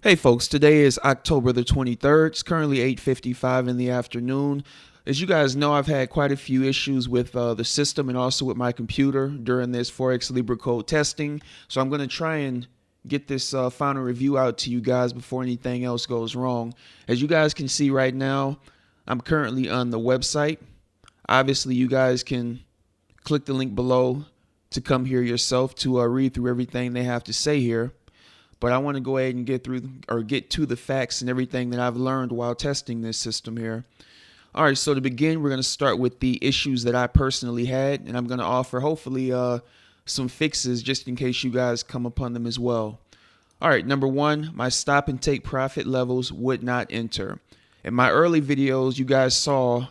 Hey folks, today is October the 23rd. It's currently 8:55 in the afternoon. As you guys know, I've had quite a few issues with the system and also with my computer during this Forex Libra Code testing. So I'm going to try and get this final review out to you guys before anything else goes wrong. As you guys can see right now, I'm currently on the website. Obviously, you guys can click the link below to come here yourself to read through everything they have to say here. But I want to go ahead and get to the facts and everything that I've learned while testing this system here. All right, so to begin, we're going to start with the issues that I personally had, and I'm going to offer hopefully some fixes just in case you guys come upon them as well. All right, number one, my stop and take profit levels would not enter. In my early videos, you guys saw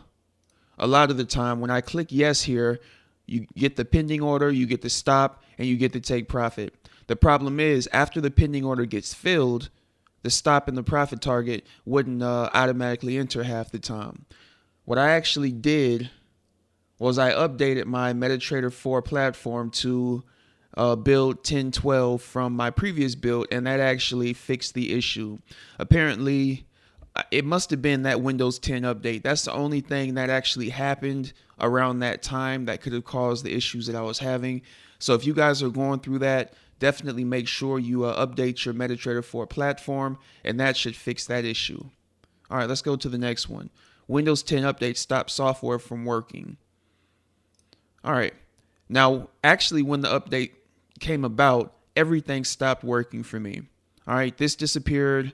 a lot of the time when I click yes here, you get the pending order, you get the stop, and you get the take profit. The problem is after the pending order gets filled, the stop and the profit target wouldn't automatically enter half the time. What I actually did was I updated my MetaTrader 4 platform to build 1012 from my previous build, and that actually fixed the issue. Apparently, it must have been that Windows 10 update. That's the only thing that actually happened around that time that could have caused the issues that I was having. So if you guys are going through that, definitely make sure you update your MetaTrader 4 platform, and that should fix that issue. All right, let's go to the next one. Windows 10 update stops software from working. All right, now actually when the update came about, everything stopped working for me. All right, this disappeared.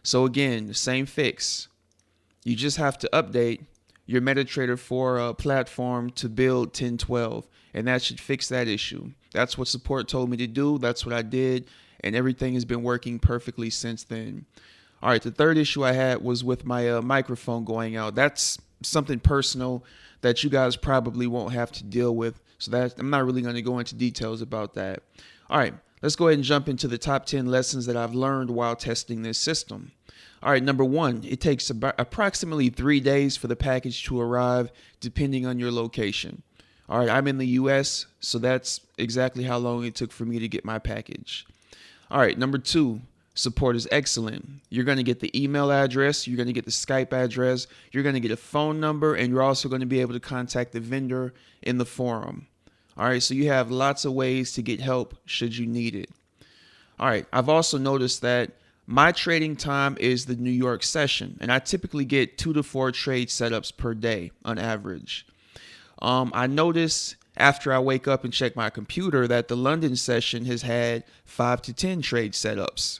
So again, the same fix. You just have to update your MetaTrader 4 platform to build 1012, and that should fix that issue. That's what support told me to do. That's what I did, and everything has been working perfectly since then. All right, the third issue I had was with my microphone going out. That's something personal that you guys probably won't have to deal with, so that I'm not really going to go into details about that. All right, let's go ahead and jump into the top 10 lessons that I've learned while testing this system. All right, number one, it takes approximately 3 days for the package to arrive, depending on your location. All right, I'm in the US, so that's exactly how long it took for me to get my package. All right, number two, support is excellent. You're going to get the email address, you're going to get the Skype address, you're going to get a phone number, and you're also going to be able to contact the vendor in the forum. All right, so you have lots of ways to get help should you need it. All right, I've also noticed that my trading time is the New York session, and I typically get 2 to 4 trade setups per day on average. I notice after I wake up and check my computer that the London session has had 5 to 10 trade setups.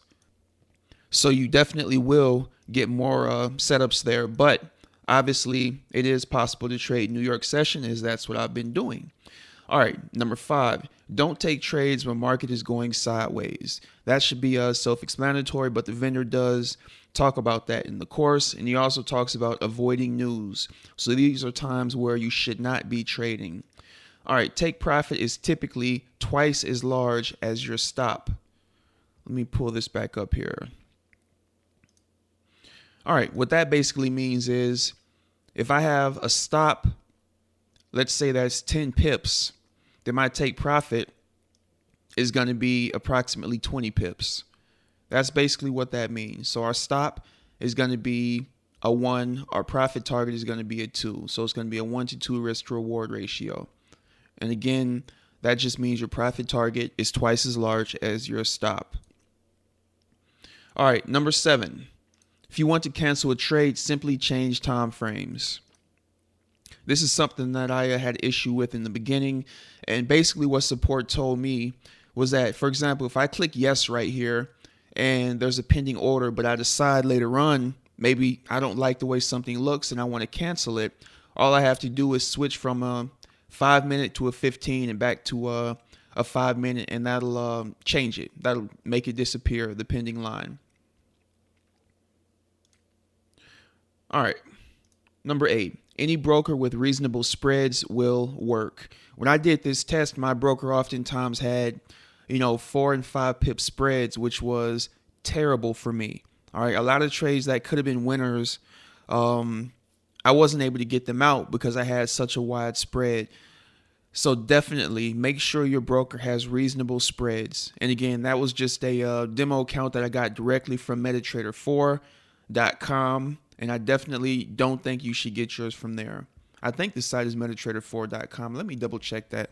So you definitely will get more setups there, but obviously it is possible to trade New York session, as that's what I've been doing. All right, number 5, don't take trades when market is going sideways. That should be self-explanatory, but the vendor does talk about that in the course, and he also talks about avoiding news. So these are times where you should not be trading. All right, take profit is typically twice as large as your stop. Let me pull this back up here. All right, what that basically means is if I have a stop, let's say that's 10 pips, then my take profit is going to be approximately 20 pips. That's basically what that means. So our stop is going to be a 1, our profit target is going to be a 2. So it's going to be a 1 to 2 risk to reward ratio. And again, that just means your profit target is twice as large as your stop. All right, number 7. If you want to cancel a trade, simply change time frames. This is something that I had issue with in the beginning, and basically what support told me was that, for example, if I click yes right here and there's a pending order, but I decide later on maybe I don't like the way something looks and I want to cancel it, all I have to do is switch from a 5-minute to a 15 and back to a 5-minute, and that'll change it. That'll make it disappear, the pending line. All right, number 8. Any broker with reasonable spreads will work. When I did this test, my broker oftentimes had, 4 and 5 pip spreads, which was terrible for me. All right, a lot of trades that could have been winners, I wasn't able to get them out because I had such a wide spread. So definitely make sure your broker has reasonable spreads. And again, that was just a demo account that I got directly from MetaTrader4.com. And I definitely don't think you should get yours from there. I think the site is MetaTrader4.com. Let me double check that.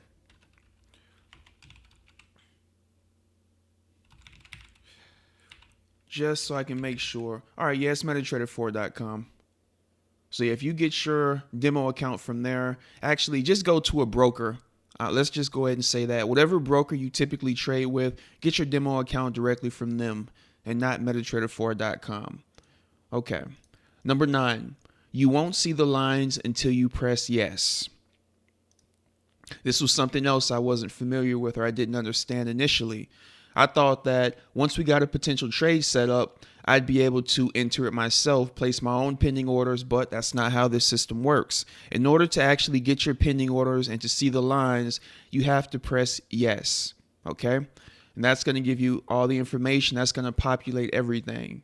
Just so I can make sure. All right, yes, MetaTrader4.com. So if you get your demo account from there, actually just go to a broker. Let's just go ahead and say that. Whatever broker you typically trade with, get your demo account directly from them and not MetaTrader4.com. Okay. Number 9, you won't see the lines until you press yes. This was something else I wasn't familiar with or I didn't understand initially. I thought that once we got a potential trade set up, I'd be able to enter it myself, place my own pending orders, but that's not how this system works. In order to actually get your pending orders and to see the lines, you have to press yes, okay? And that's going to give you all the information. That's going to populate everything.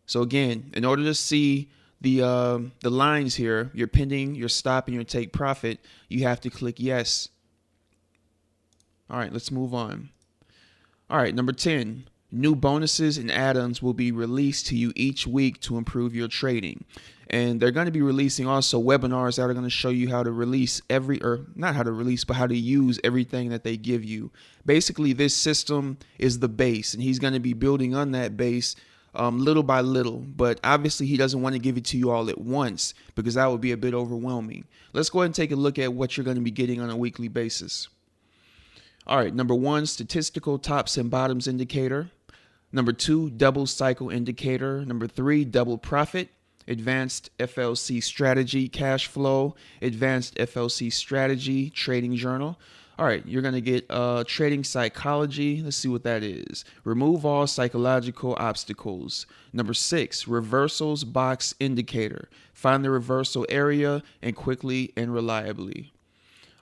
So again, in order to see the lines here, your pending, your stop, and your take profit, you have to click yes. All right, let's move on. All right, number 10, new bonuses and add-ons will be released to you each week to improve your trading. And they're going to be releasing also webinars that are going to show you how to release not how to release, but how to use everything that they give you. Basically, this system is the base, and he's going to be building on that base little by little. But obviously, he doesn't want to give it to you all at once because that would be a bit overwhelming. Let's go ahead and take a look at what you're going to be getting on a weekly basis. All right, number 1, statistical tops and bottoms indicator. Number 2, double cycle indicator. Number 3, double profit, advanced FLC strategy, cash flow, advanced FLC strategy, trading journal. All right, you're going to get trading psychology. Let's see what that is. Remove all psychological obstacles. Number 6, reversals box indicator. Find the reversal area and quickly and reliably.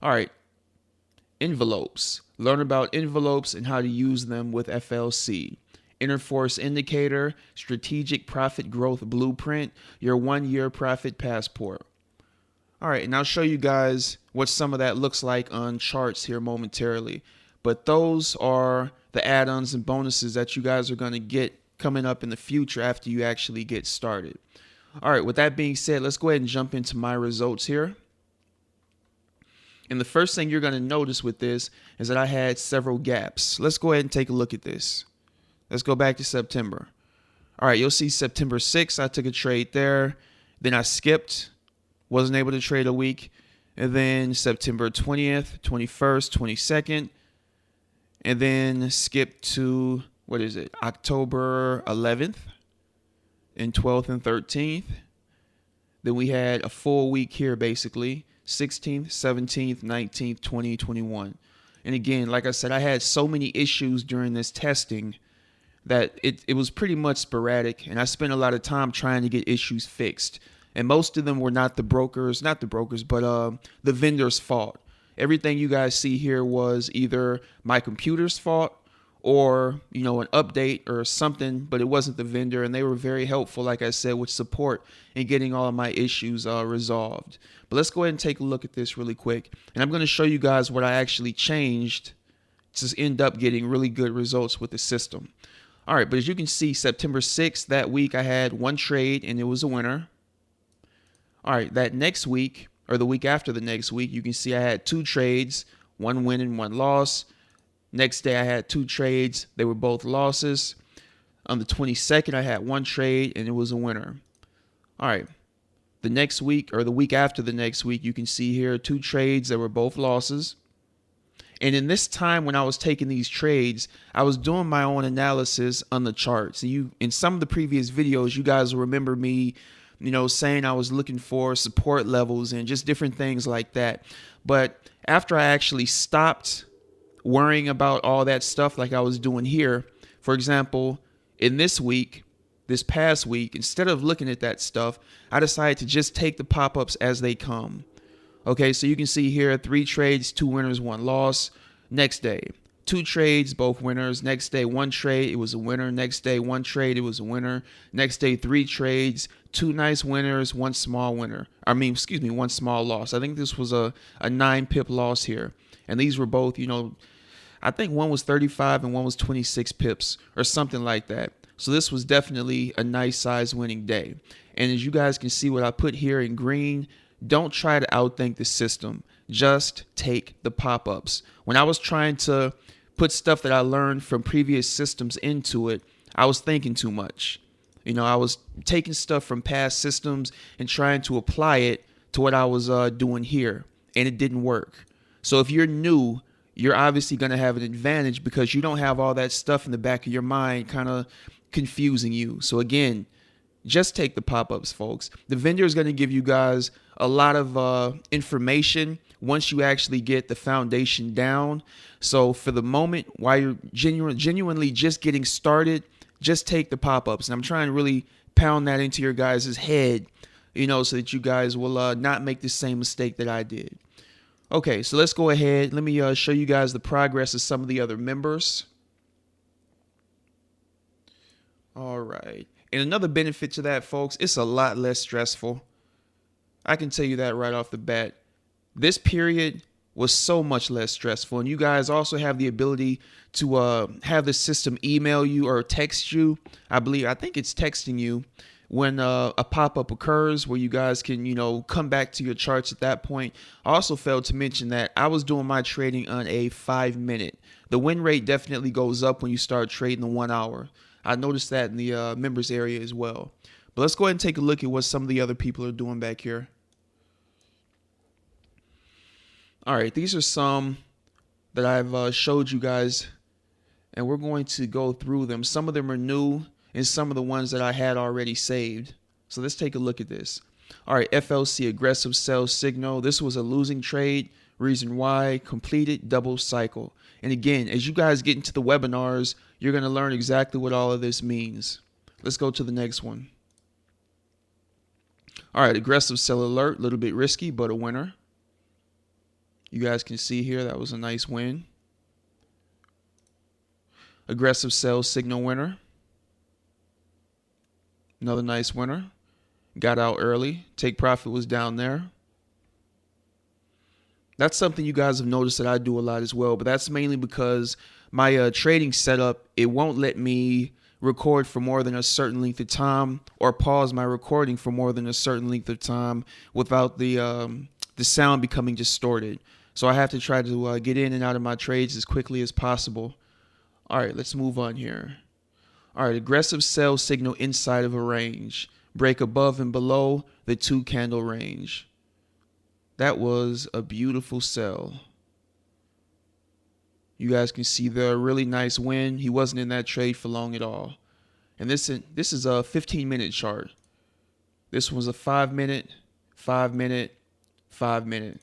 All right. Envelopes. Learn about envelopes and how to use them with FLC. Interforce indicator, strategic profit growth blueprint, your 1-year profit passport. All right, and I'll show you guys what some of that looks like on charts here momentarily. But those are the add-ons and bonuses that you guys are going to get coming up in the future after you actually get started. All right, with that being said, let's go ahead and jump into my results here. And the first thing you're going to notice with this is that I had several gaps. Let's go ahead and take a look at this. Let's go back to September. All right, you'll see September 6th, I took a trade there. Then I skipped, wasn't able to trade a week. And then September 20th, 21st, 22nd. And then skipped to, October 11th and 12th and 13th. Then we had a full week here, basically. 16th, 17th, 19th, 20, 21. And again, like I said, I had so many issues during this testing that it was pretty much sporadic. And I spent a lot of time trying to get issues fixed. And most of them were not the brokers, but the vendor's fault. Everything you guys see here was either my computer's fault or, an update or something, but it wasn't the vendor. And they were very helpful, like I said, with support in getting all of my issues resolved. But let's go ahead and take a look at this really quick. And I'm going to show you guys what I actually changed to end up getting really good results with the system. All right, but as you can see, September 6th, that week I had one trade and it was a winner. All right, that next week, or the week after the next week, you can see I had 2 trades, 1 win and 1 loss. Next day I had 2 trades. They were both losses. On the 22nd, I had 1 trade and it was a winner. All right. The next week, or the week after the next week, you can see here 2 trades that were both losses. And in this time when I was taking these trades, I was doing my own analysis on the charts. And in some of the previous videos, you guys will remember me, saying I was looking for support levels and just different things like that. But after I actually stopped worrying about all that stuff like I was doing here, for example, in this past week, instead of looking at that stuff, I decided to just take the pop-ups as they come. Okay, so you can see here 3 trades, 2 winners, 1 loss. Next day, 2 trades, both winners. Next day, 1 trade, it was a winner. Next day, 1 trade, it was a winner. Next day, 3 trades, 2 nice winners, 1 small winner. 1 small loss. I think this was a 9 pip loss here. And these were both, I think one was 35 and one was 26 pips or something like that. So this was definitely a nice size winning day. And as you guys can see what I put here in green, don't try to outthink the system. Just take the pop-ups. When I was trying to put stuff that I learned from previous systems into it, I was thinking too much. I was taking stuff from past systems and trying to apply it to what I was doing here, and it didn't work. So if you're new, you're obviously going to have an advantage because you don't have all that stuff in the back of your mind kind of confusing you. So again, just take the pop-ups, folks. The vendor is going to give you guys a lot of information once you actually get the foundation down. So for the moment, while you're genuinely just getting started, just take the pop-ups. And I'm trying to really pound that into your guys' head, so that you guys will not make the same mistake that I did. Okay, so let's go ahead. Let me show you guys the progress of some of the other members. All right. And another benefit to that, folks, it's a lot less stressful. I can tell you that right off the bat. This period was so much less stressful. And you guys also have the ability to have the system email you or text you. I think it's texting you when a pop-up occurs where you guys can, come back to your charts at that point. I also failed to mention that I was doing my trading on a 5-minute. The win rate definitely goes up when you start trading the 1 hour. I noticed that in the members area as well. But let's go ahead and take a look at what some of the other people are doing back here. All right, these are some that I've showed you guys, and we're going to go through them. Some of them are new, and some of the ones that I had already saved. So let's take a look at this. All right, FLC, aggressive sell signal. This was a losing trade. Reason why, completed double cycle. And again, as you guys get into the webinars, you're going to learn exactly what all of this means. Let's go to the next one. All right, aggressive sell alert, a little bit risky, but a winner. You guys can see here that was a nice win. Aggressive sell signal winner. Another nice winner. Got out early. Take profit was down there. That's something you guys have noticed that I do a lot as well, but that's mainly because my trading setup, it won't let me record for more than a certain length of time or pause my recording for more than a certain length of time without the sound becoming distorted. So I have to try to get in and out of my trades as quickly as possible. All right, let's move on here. All right, aggressive sell signal inside of a range. Break above and below the 2 candle range. That was a beautiful sell. You guys can see the really nice win. He wasn't in that trade for long at all. And this is a 15-minute chart. This was a 5-minute, 5-minute, 5-minute.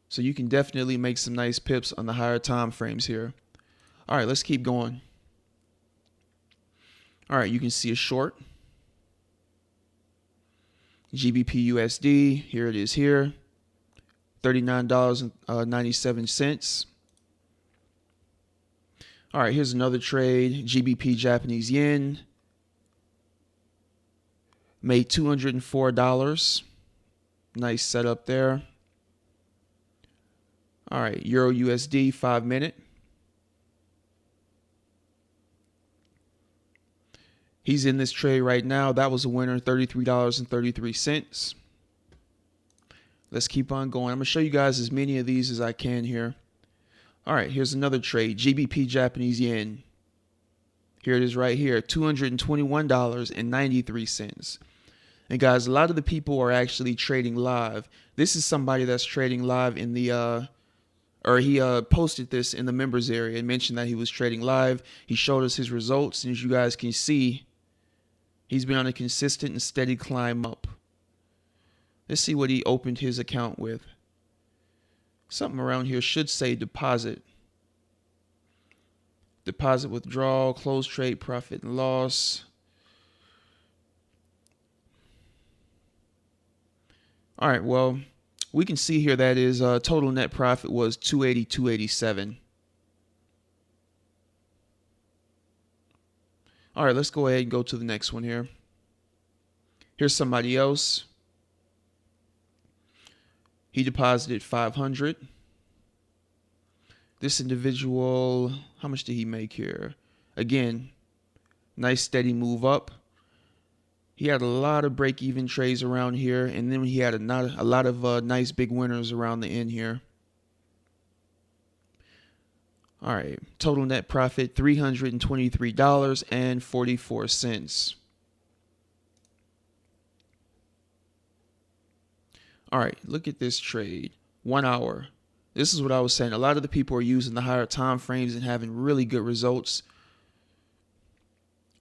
So you can definitely make some nice pips on the higher time frames here. All right, let's keep going. All right, you can see a short. GBP USD, here it is here. $39.97. All right, here's another trade. GBP Japanese Yen. Made $204. Nice setup there. All right, Euro USD 5-minute. He's in this trade right now. That was a winner, $33.33. Let's keep on going. I'm going to show you guys as many of these as I can here. All right, here's another trade. GBP Japanese Yen. Here it is right here, $221.93. And guys, a lot of the people are actually trading live. This is somebody that's trading live in the he posted this in the members area and mentioned that he was trading live. He showed us his results, and as you guys can see, he's been on a consistent and steady climb up. Let's see what he opened his account with. Something around here should say deposit. Deposit withdrawal, close trade, profit and loss. All right, well, we can see here that his total net profit was 280.287. All right, let's go ahead and go to the next one here. Here's somebody else. He deposited 500. This individual, how much did he make here? Again, nice steady move up. He had a lot of break-even trades around here, and then he had a lot of nice big winners around the end here. All right, total net profit $323.44. All right, look at this trade. 1 hour. This is what I was saying. A lot of the people are using the higher time frames and having really good results.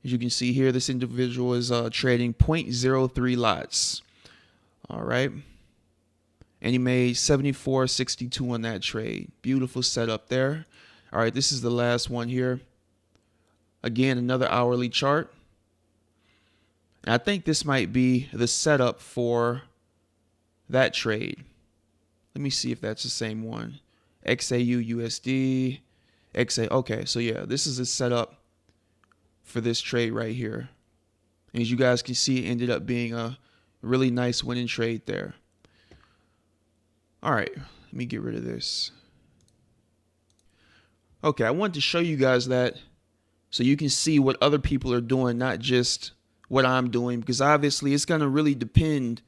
As you can see here, this individual is trading 0.03 lots. All right. And he made 74.62 on that trade. Beautiful setup there. All right, this is the last one here. Again, another hourly chart. And I think this might be the setup for that trade. Let me see if that's the same one. XAU USD. XA. Okay, so yeah, this is a setup for this trade right here. And as you guys can see, it ended up being a really nice winning trade there. All right, let me get rid of this. Okay, I wanted to show you guys that so you can see what other people are doing, not just what I'm doing, because obviously it's going to really depend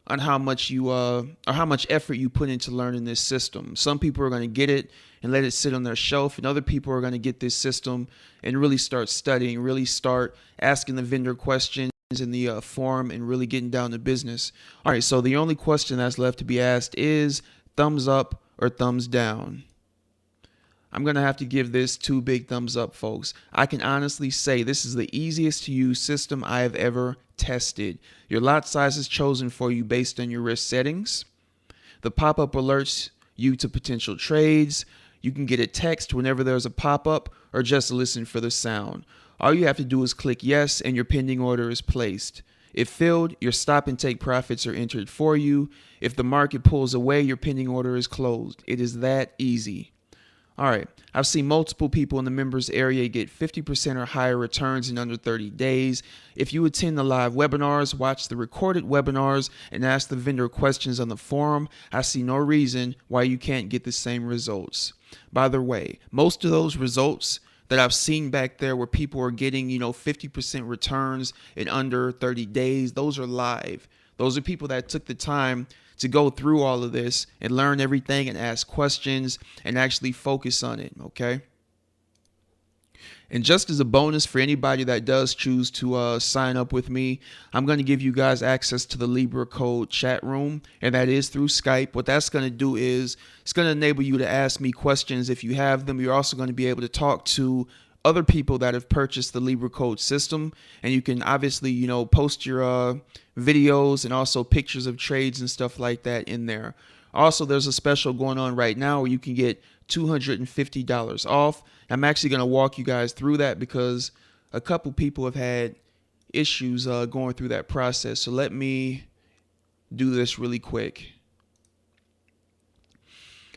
on how much you or how much effort you put into learning this system. Some people are going to get it and let it sit on their shelf, and other people are going to get this system and really start studying, really start asking the vendor questions in the forum and really getting down to business. All right, so the only question that's left to be asked is thumbs up or thumbs down. I'm going to have to give this 2 big thumbs up, folks. I can honestly say this is the easiest to use system I have ever tested. Your lot size is chosen for you based on your risk settings. The pop-up alerts you to potential trades. You can get a text whenever there's a pop-up or just listen for the sound. All you have to do is click yes and your pending order is placed. If filled, your stop and take profits are entered for you. If the market pulls away, your pending order is closed. It is that easy. All right, I've seen multiple people in the members area get 50% or higher returns in under 30 days. If you attend the live webinars, watch the recorded webinars, and ask the vendor questions on the forum, I see no reason why you can't get the same results. By the way, most of those results that I've seen back there where people are getting, 50% returns in under 30 days, those are live. Those are people that took the time to go through all of this and learn everything and ask questions and actually focus on it, okay? And just as a bonus for anybody that does choose to sign up with me, I'm going to give you guys access to the Libra Code Chat Room, and that is through Skype. What that's going to do is it's going to enable you to ask me questions if you have them. You're also going to be able to talk to other people that have purchased the Libra Code system, and you can obviously, post your videos and also pictures of trades and stuff like that in there. Also, there's a special going on right now where you can get $250 off. I'm actually going to walk you guys through that because a couple people have had issues going through that process. So let me do this really quick.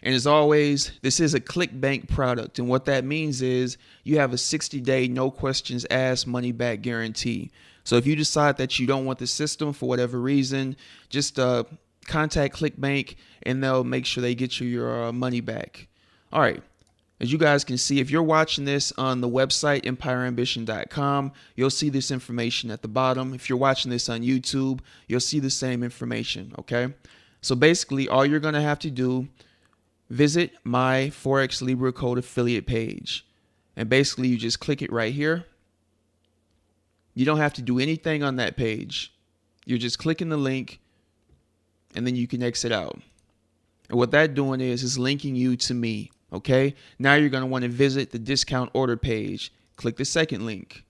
And as always, this is a ClickBank product. And what that means is you have a 60-day, no questions asked, money back guarantee. So if you decide that you don't want the system for whatever reason, just contact ClickBank and they'll make sure they get you your money back. All right. As you guys can see, if you're watching this on the website, EmpireAmbition.com, you'll see this information at the bottom. If you're watching this on YouTube, you'll see the same information. Okay. So basically, all you're going to have to do, visit my Forex Libra Code affiliate page. And basically, you just click it right here. You don't have to do anything on that page. You're just clicking the link, and then you can exit out. And what that's doing is linking you to me. Okay. Now you're going to want to visit the discount order page. Click the second link.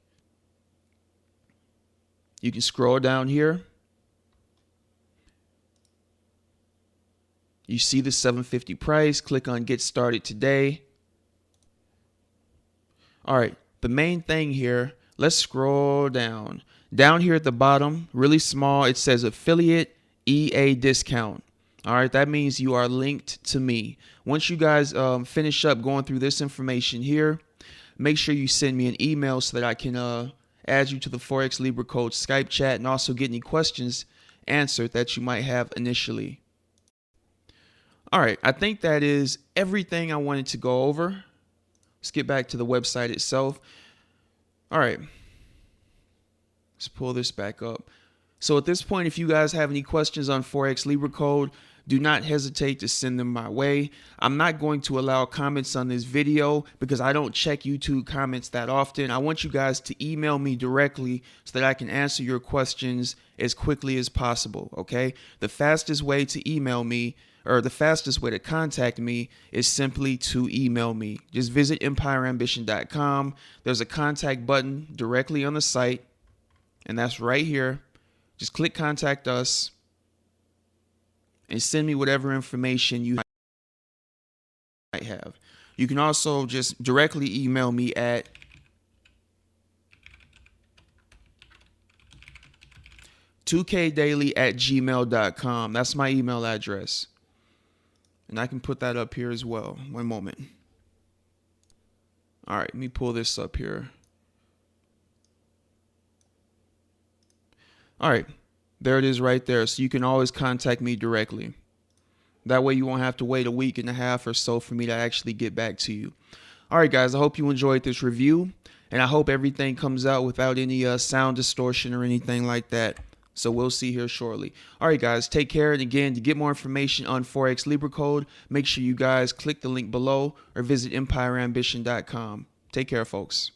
You can scroll down here. You see the $750 price. Click on Get Started Today. All right. The main thing here, let's scroll down. Down here at the bottom, really small, it says Affiliate EA Discount. All right, that means you are linked to me. Once you guys finish up going through this information here, make sure you send me an email so that I can add you to the Forex Libra Code Skype chat and also get any questions answered that you might have initially. All right, I think that is everything I wanted to go over. Let's get back to the website itself. All right, let's pull this back up. So at this point, if you guys have any questions on Forex Libra Code, do not hesitate to send them my way. I'm not going to allow comments on this video because I don't check YouTube comments that often. I want you guys to email me directly so that I can answer your questions as quickly as possible, okay? The fastest way to email me, or the fastest way to contact me, is simply to email me. Just visit EmpireAmbition.com. There's a contact button directly on the site, and that's right here. Just click contact us and send me whatever information you might have. You can also just directly email me at $2kdaily@gmail.com. That's my email address. And I can put that up here as well. One moment. All right, let me pull this up here. All right, there it is right there. So you can always contact me directly. That way you won't have to wait a week and a half or so for me to actually get back to you. All right, guys, I hope you enjoyed this review, and I hope everything comes out without any sound distortion or anything like that. So we'll see here shortly. All right, guys, take care. And again, to get more information on Forex Libra Code, make sure you guys click the link below or visit EmpireAmbition.com. Take care, folks.